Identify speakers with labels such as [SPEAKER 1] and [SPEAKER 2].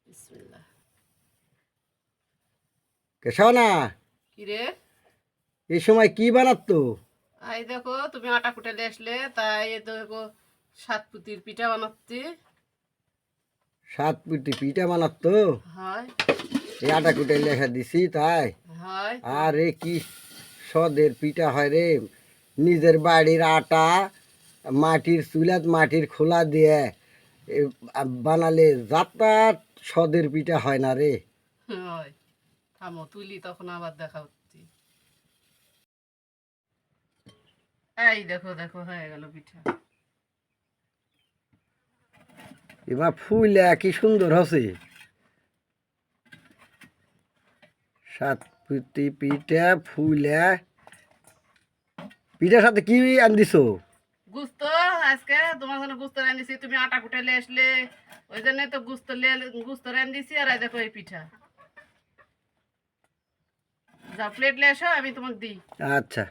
[SPEAKER 1] বিসমিল্লাহ।
[SPEAKER 2] কেশনা,
[SPEAKER 1] কি রে?
[SPEAKER 2] এই সময় কি বানাতো?
[SPEAKER 1] এই দেখো তুমি আটা কুটালে আসলে, তাই এই দেখো সাতপুতির পিঠা বানাচ্ছি।
[SPEAKER 2] সাত পিঠে পিঠা বানাতো?
[SPEAKER 1] হয়
[SPEAKER 2] এই আটা কুটে লেখা দিছি তাই?
[SPEAKER 1] হয়।
[SPEAKER 2] আরে কি সদের পিঠা হয় রে! নিজের বাড়ির আটা মাটির চুলাত মাটির খোলা দিয়ে এ, বানালে যাত্রা সদের পিঠা হয় না রে।
[SPEAKER 1] হয়, থামো তুলি তখন আবার দেখা হচ্ছে। এই দেখো দেখো হয়ে গেল পিঠা।
[SPEAKER 2] এবার ফুলে কি সুন্দর হচ্ছে। সাত পিঠে পিঠা ফুলে। পিঠার সাথে কি আন দিছো?
[SPEAKER 1] গুস্ত, আজকে তোমার জন্য গুস্ত রান্ধিছি, তুমি আটা কুটালে আসলে, ওই জন্য তো গুস্ত রান্ধিছি। আর এই দেখো এই পিঠা। যাও প্লেট লে এসো, আমি তোমাকে দিই।
[SPEAKER 2] আচ্ছা।